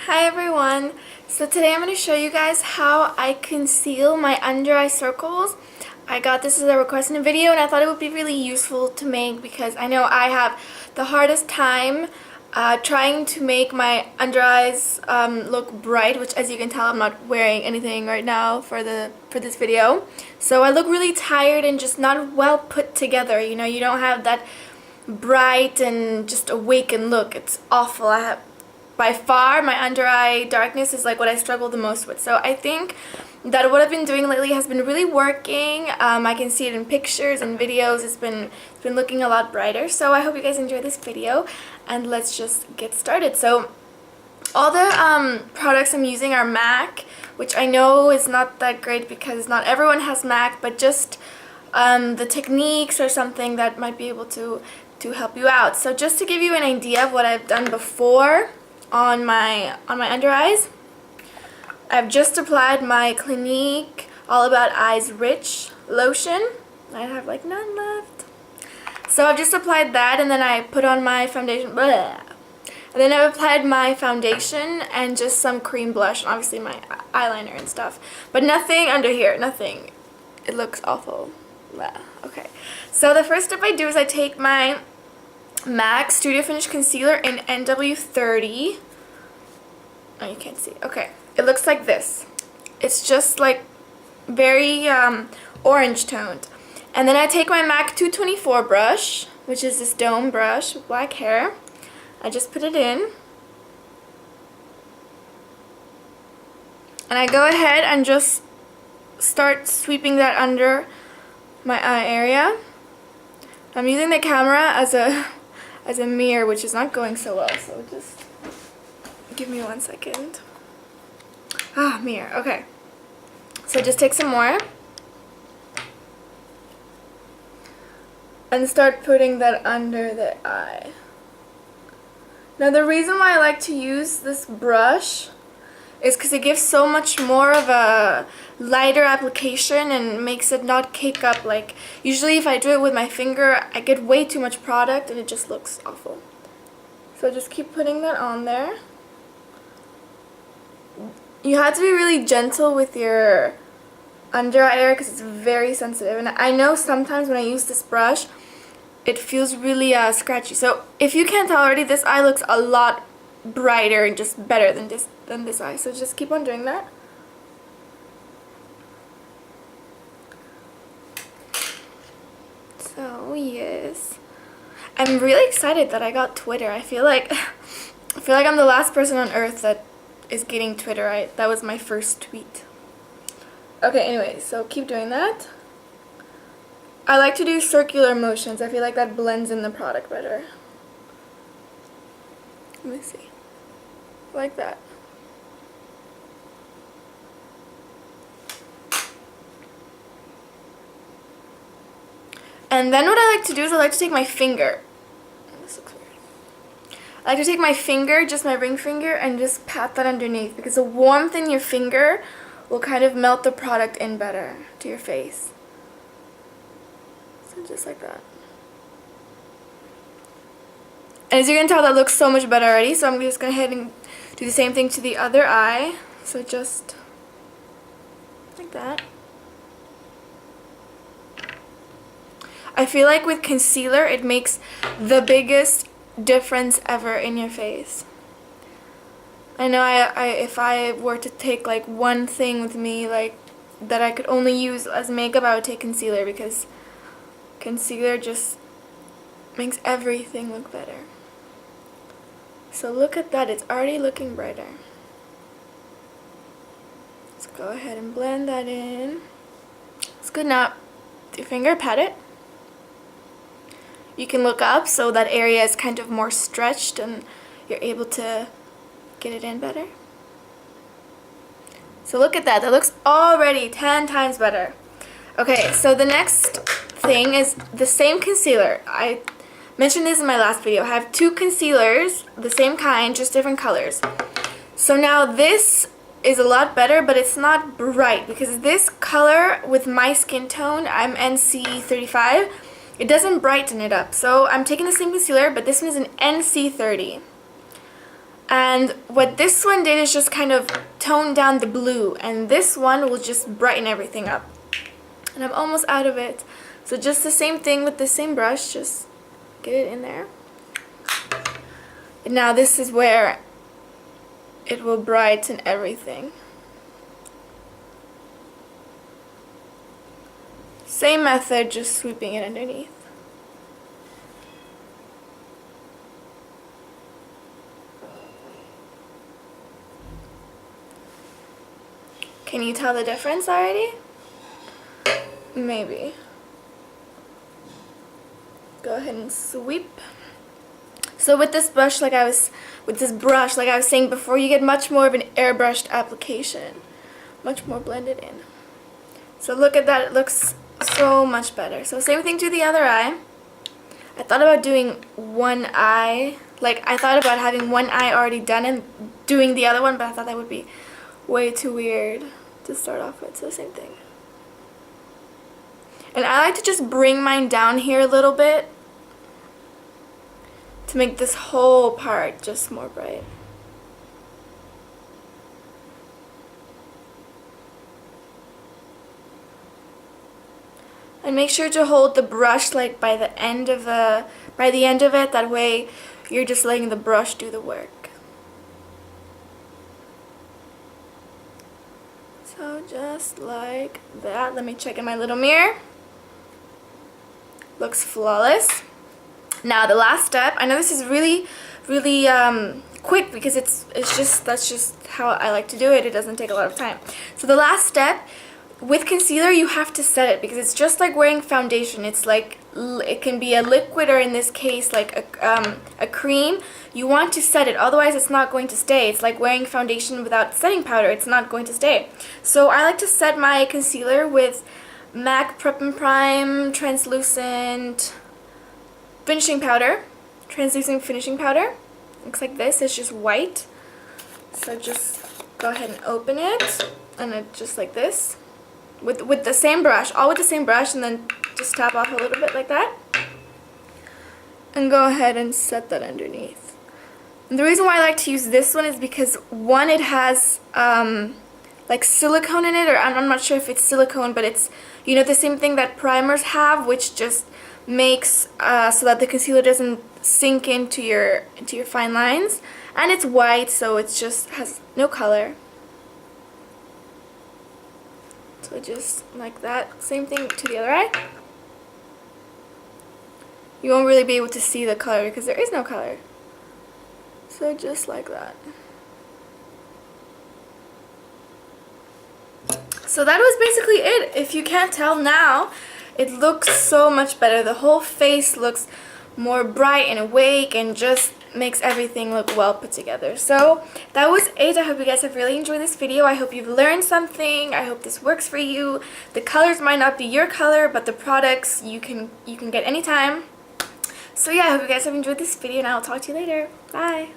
Hi everyone! So today I'm going to show you guys how I conceal my under eye circles. I got this as a request in a video and I thought it would be really useful to make because I know I have the hardest time trying to make my under eyes look bright, which as you can tell I'm not wearing anything right now for this video. So I look really tired and just not well put together. You know, you don't have that bright and just awakened look. It's awful. By far, my under eye darkness is like what I struggle the most with. So I think that what I've been doing lately has been really working. I can see it in pictures and videos. It's been looking a lot brighter. So I hope you guys enjoy this video, and let's just get started. So all the products I'm using are MAC, which I know is not that great because not everyone has MAC, but just the techniques or something that might be able to help you out. So just to give you an idea of what I've done before on my under eyes, I've just applied my Clinique All About Eyes Rich lotion. I have like none left. So I've just applied that, and then I put on my foundation. Blah. And then I've applied my foundation and just some cream blush, and obviously my eyeliner and stuff. But nothing under here, nothing. It looks awful. Blah. Okay. So the first step I do is I take my MAC Studio Finish Concealer in NW30. Oh, you can't see. Okay. It looks like this. It's just like very orange toned. And then I take my MAC 224 brush, which is this dome brush with black hair. I just put it in. And I go ahead and just start sweeping that under my eye area. I'm using the camera as a mirror, which is not going so well, so just give me 1 second. Mirror. Okay. So just take some more and start putting that under the eye. Now the reason why I like to use this brush is because it gives so much more of a lighter application and makes it not cake up. Like usually if I do it with my finger, I get way too much product and it just looks awful. So just keep putting that on there. You have to be really gentle with your under eye area because it's very sensitive, and I know sometimes when I use this brush it feels really scratchy. So if you can't tell already, this eye looks a lot brighter and just better than this eye. So just keep on doing that. So yes, I'm really excited that I got Twitter. I feel like I'm the last person on earth that is getting Twitter. That was my first tweet. Okay, anyway, so keep doing that. I like to do circular motions. I feel like that blends in the product better. Let me see. Like that. And then what I like to do is I like to take my finger. This looks weird. I like to take my finger, just my ring finger, and just pat that underneath because the warmth in your finger will kind of melt the product in better to your face. So just like that. And as you can tell, that looks so much better already, so I'm just going to go ahead and do the same thing to the other eye. So just like that. I feel like with concealer, it makes the biggest difference ever in your face. I know if I were to take like one thing with me like that I could only use as makeup, I would take concealer because concealer just makes everything look better. So look at that, it's already looking brighter. Let's go ahead and blend that in. It's good. Now, with your finger, pat it. You can look up so that area is kind of more stretched and you're able to get it in better. So look at that, that looks already 10 times better. Okay, so the next thing is the same concealer. I mentioned this in my last video. I have two concealers, the same kind, just different colors. So now this is a lot better, but it's not bright because this color with my skin tone, I'm NC35, it doesn't brighten it up. So I'm taking the same concealer, but this one is an NC30. And what this one did is just kind of tone down the blue, and this one will just brighten everything up. And I'm almost out of it. So just the same thing with the same brush, just get it in there. And now this is where it will brighten everything. Same method, just sweeping it underneath. Can you tell the difference already? Maybe. Go ahead and sweep. So with this brush, like I was saying before, you get much more of an airbrushed application, much more blended in. So look at that, it looks so much better. So same thing to the other eye. I thought about doing one eye, like I thought about having one eye already done and doing the other one, but I thought that would be way too weird to start off with. So same thing. And I like to just bring mine down here a little bit to make this whole part just more bright. And make sure to hold the brush like by the end of it, that way you're just letting the brush do the work. So just like that. Let me check in my little mirror. Looks flawless. Now the last step, I know this is really quick because that's just how I like to do it. It doesn't take a lot of time. So the last step, with concealer you have to set it, because it's just like wearing foundation. It's like, it can be a liquid, or in this case like a cream. You want to set it, otherwise it's not going to stay. It's like wearing foundation without setting powder. It's not going to stay. So I like to set my concealer with MAC Prep and Prime translucent finishing powder. Translucent finishing powder. Looks like this. It's just white. So just go ahead and open it, and it just like this. With the same brush, all with the same brush, and then just tap off a little bit like that. And go ahead and set that underneath. And the reason why I like to use this one is because, one, it has like silicone in it, or I'm not sure if it's silicone, but it's, you know, the same thing that primers have, which just makes so that the concealer doesn't sink into your fine lines. And it's white, so it just has no color. So just like that. Same thing to the other eye. You won't really be able to see the color because there is no color. So just like that. So that was basically it. If you can't tell now, it looks so much better. The whole face looks more bright and awake, and just makes everything look well put together. So that was it. I hope you guys have really enjoyed this video. I hope you've learned something. I hope this works for you. The colors might not be your color, but the products you can get anytime. So yeah, I hope you guys have enjoyed this video, and I'll talk to you later. Bye.